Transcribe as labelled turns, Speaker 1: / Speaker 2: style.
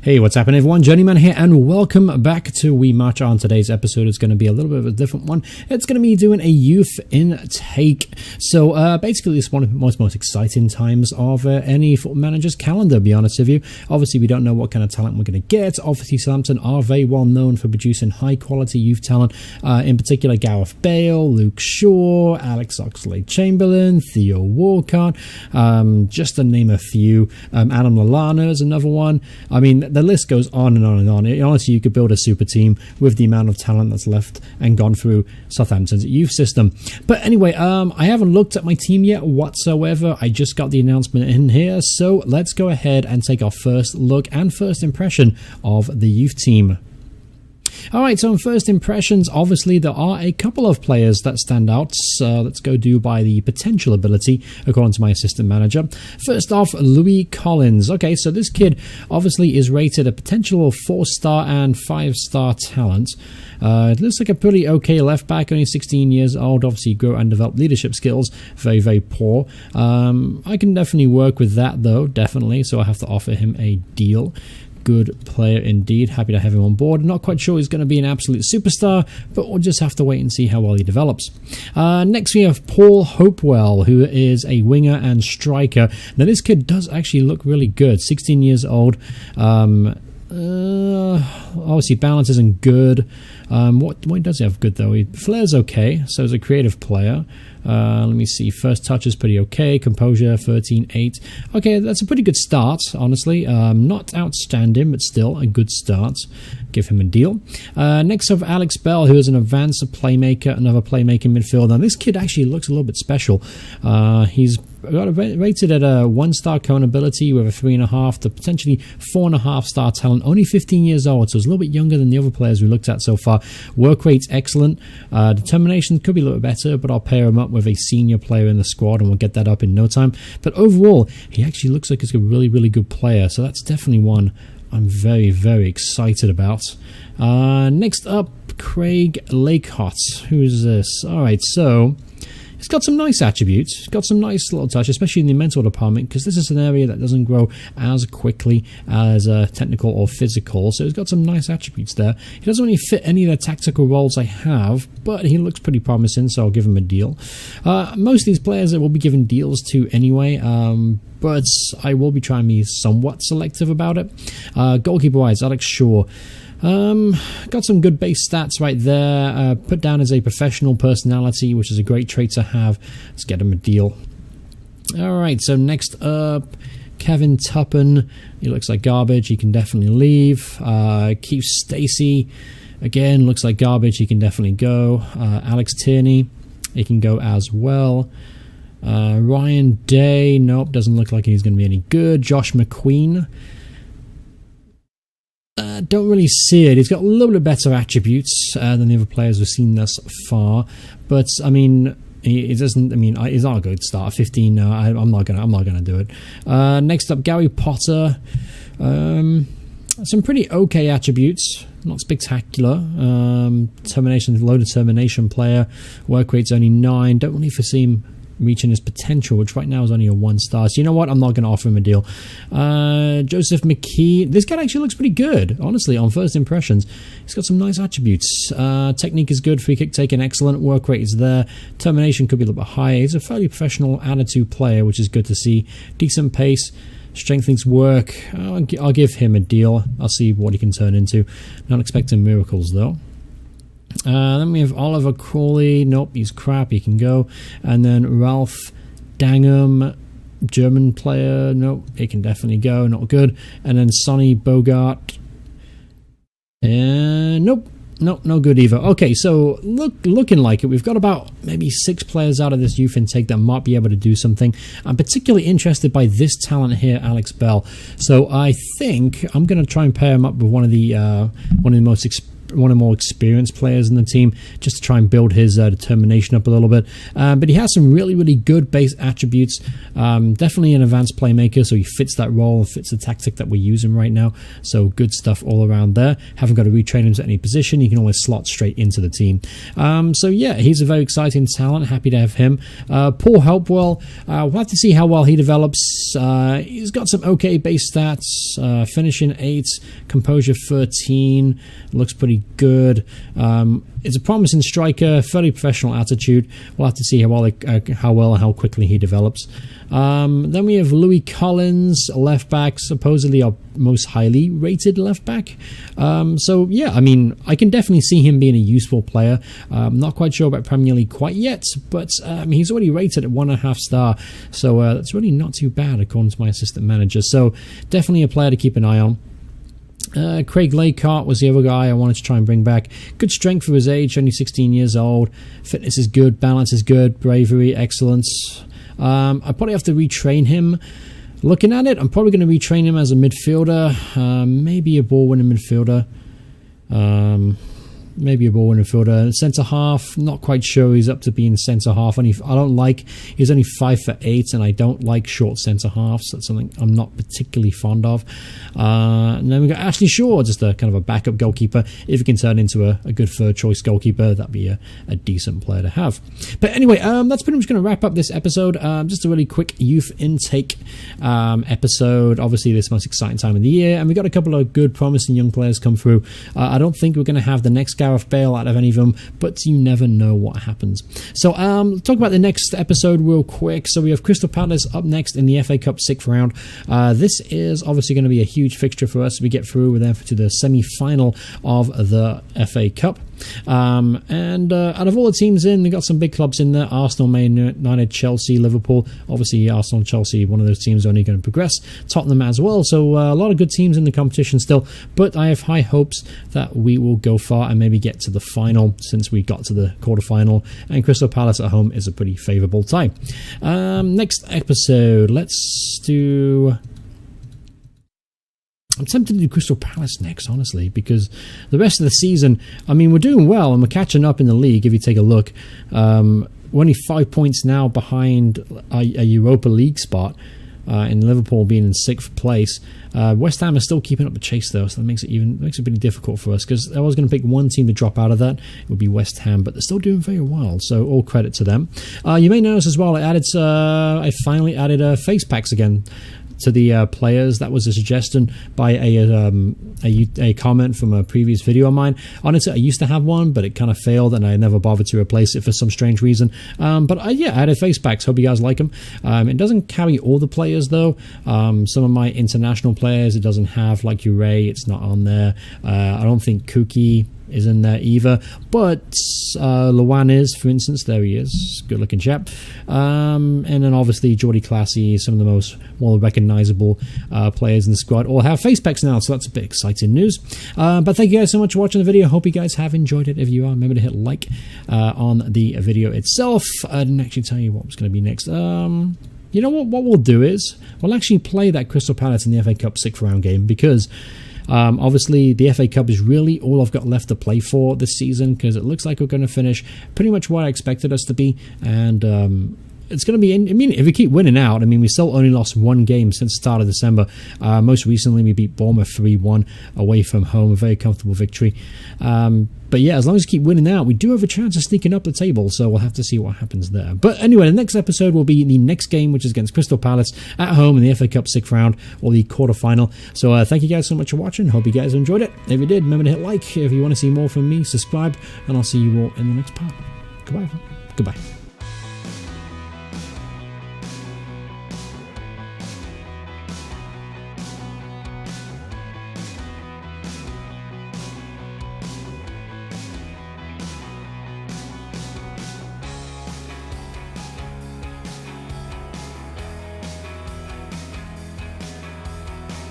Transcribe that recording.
Speaker 1: Hey, what's happening everyone? Journeyman here and welcome back to We March On. Today's episode is going to be a little bit of a different one. It's going to be doing a youth intake. So basically it's one of the most exciting times of any football manager's calendar, to be honest with you. Obviously we don't know what kind of talent we're going to get. Obviously Southampton are very well known for producing high quality youth talent, in particular Gareth Bale, Luke Shaw, Alex Oxlade-Chamberlain, Theo Walcott, just to name a few. Adam Lallana is another one. I mean, the list goes on and on and on. Honestly, you could build a super team with the amount of talent that's left and gone through Southampton's youth system. But anyway, I haven't looked at my team yet whatsoever. I just got the announcement in here. So let's go ahead and take our first look and first impression of the youth team. Alright, so in first impressions, obviously there are a couple of players that stand out. So let's go do by the potential ability, according to my assistant manager. First off, Louis Collins. Okay, so this kid obviously is rated a potential of 4-star and 5-star talent. It looks like a pretty okay left back, only 16 years old. Obviously, grow and develop leadership skills. Very, very poor. I can definitely work with that, though, definitely. So I have to offer him a deal. Good player indeed. Happy to have him on board. Not quite sure he's going to be an absolute superstar, but we'll just have to wait and see how well he develops. Next we have Paul Hopewell, who is a winger and striker. Now this kid does actually look really good. 16 years old. Obviously balance isn't good. What does he have good though? Flair's okay, so he's a creative player. Let me see. First touch is pretty okay. Composure 13-8. Okay, that's a pretty good start, honestly. Not outstanding, but still a good start. Give him a deal. Next up, Alex Bell, who is an advanced playmaker, another playmaking midfielder. Now, this kid actually looks a little bit special. He's rated at a 1-star cone ability with a 3.5 to potentially 4.5-star talent. Only 15 years old, so he's a little bit younger than the other players we looked at so far. Work rate's excellent. Determination could be a little bit better, but I'll pair him up with a senior player in the squad and we'll get that up in no time. But overall, he actually looks like he's a really, really good player, so that's definitely one I'm very, very excited about. Next up, Craig Lakehot. Who is this? Alright, so he's got some nice attributes. He's got some nice little touch, especially in the mental department, because this is an area that doesn't grow as quickly as technical or physical. So he's got some nice attributes there. He doesn't really fit any of the tactical roles I have, but he looks pretty promising, so I'll give him a deal. Most of these players I will be giving deals to anyway, but I will be trying to be somewhat selective about it. Goalkeeper-wise, Alex Shaw. Got some good base stats right there. Put down as a professional personality, which is a great trait to have. Let's get him a deal. Alright, so next up, Kevin Tuppen. He looks like garbage. He can definitely leave. Keith Stacey. Again, looks like garbage. He can definitely go. Alex Tierney. He can go as well. Ryan Day. Nope, doesn't look like he's going to be any good. Josh McQueen. Don't really see it. He's got a little bit better attributes than the other players we've seen thus far, but I mean, he doesn't. I mean, he's not a good start. 15. No, I'm not gonna do it. Next up, Gary Potter. Some pretty okay attributes. Not spectacular. Low determination player. Work rate's only 9. Don't really foresee him reaching his potential, which right now is only a 1-star. So you know what? I'm not going to offer him a deal. Joseph McKee. This guy actually looks pretty good, honestly, on first impressions. He's got some nice attributes. Technique is good. Free kick taken, excellent. Work rate is there. Determination could be a little bit higher. He's a fairly professional attitude player, which is good to see. Decent pace. Strength things work. I'll give him a deal. I'll see what he can turn into. Not expecting miracles, though. Then we have Oliver Crawley. Nope, he's crap. He can go. And then Ralph Dangham, German player. Nope, he can definitely go. Not good. And then Sonny Bogart. Nope. Nope, no good either. Okay, so looking like it, we've got about maybe 6 players out of this youth intake that might be able to do something. I'm particularly interested by this talent here, Alex Bell. So I think I'm going to try and pair him up with one of the most one of the more experienced players in the team, just to try and build his determination up a little bit. But he has some really, really good base attributes. Definitely an advanced playmaker, so he fits that role, fits the tactic that we're using right now. So good stuff all around there. Haven't got to retrain him to any position. He can always slot straight into the team. So yeah, he's a very exciting talent. Happy to have him. Paul Helpwell, we'll have to see how well he develops. He's got some okay base stats. Finishing 8, composure 13, looks pretty good. It's a promising striker, fairly professional attitude. We'll have to see how well and how quickly he develops. Then we have Louis Collins, left back, supposedly our most highly rated left back. So yeah, I mean, I can definitely see him being a useful player. I'm not quite sure about Premier League quite yet, but he's already rated at 1.5 star, so that's really not too bad according to my assistant manager. So definitely a player to keep an eye on. Craig Laycott was the other guy I wanted to try and bring back. Good strength for his age, only 16 years old. Fitness is good, balance is good, bravery, excellence. I probably have to retrain him. Looking at it, I'm probably going to retrain him as a midfielder, maybe a ball-winning midfielder. Maybe a ball-winning midfielder. Centre-half, not quite sure he's up to being centre-half. He's only 5'8", and I don't like short centre-halves. That's something I'm not particularly fond of. And then we've got Ashley Shaw, just a kind of a backup goalkeeper. If he can turn into a good third-choice goalkeeper, that'd be a decent player to have. But anyway, that's pretty much going to wrap up this episode. Just a really quick youth intake episode. Obviously, this is the most exciting time of the year, and we've got a couple of good, promising young players come through. I don't think we're going to have the next Gareth Bale out of any of them, but you never know what happens. So talk about the next episode real quick. So we have Crystal Palace up next in the FA Cup 6th round. This is obviously going to be a huge fixture for us. We get through with them to the semi-final of the FA Cup. And out of all the teams in, they've got some big clubs in there: Arsenal, Man United, Chelsea, Liverpool. Obviously Arsenal and Chelsea, one of those teams, are only going to progress. Tottenham as well. So a lot of good teams in the competition still, but I have high hopes that we will go far and maybe get to the final, since we got to the quarterfinal, and Crystal Palace at home is a pretty favourable tie. Next episode, let's do... I'm tempted to do Crystal Palace next, honestly, because the rest of the season, I mean, we're doing well and we're catching up in the league. If you take a look, we're only 5 points now behind a Europa League spot, in Liverpool being in 6th place. West Ham is still keeping up the chase, though, so that makes it pretty difficult for us, because I was going to pick one team to drop out of that. It would be West Ham, but they're still doing very well, so all credit to them. You may notice as well, I finally added face packs again to the players. That was a suggestion by a comment from a previous video of mine. Honestly, I used to have one, but it kind of failed, and I never bothered to replace it for some strange reason. But I added face packs. Hope you guys like them. It doesn't carry all the players, though. Some of my international players, it doesn't have, like Ure, it's not on there. I don't think Kuki is in there either, but Luan is, for instance. There he is, good looking chap. And then obviously Jordy Classy, some of the most more recognizable players in the squad all have face packs now, so that's a bit exciting news. But thank you guys so much for watching the video. Hope you guys have enjoyed it. If you are, remember to hit like on the video itself. I didn't actually tell you what was going to be next. You know what we'll do is we'll actually play that Crystal Palace in the FA Cup 6th round game, because obviously the FA Cup is really all I've got left to play for this season, because it looks like we're going to finish pretty much where I expected us to be, and it's going to be, I mean, if we keep winning out, I mean, we still only lost one game since the start of December. Most recently, we beat Bournemouth 3-1 away from home, a very comfortable victory. But yeah, as long as we keep winning out, we do have a chance of sneaking up the table, so we'll have to see what happens there. But anyway, the next episode will be the next game, which is against Crystal Palace at home in the FA Cup 6th round, or the quarterfinal. So thank you guys so much for watching. Hope you guys enjoyed it. If you did, remember to hit like. If you want to see more from me, subscribe, and I'll see you all in the next part. Goodbye. Goodbye.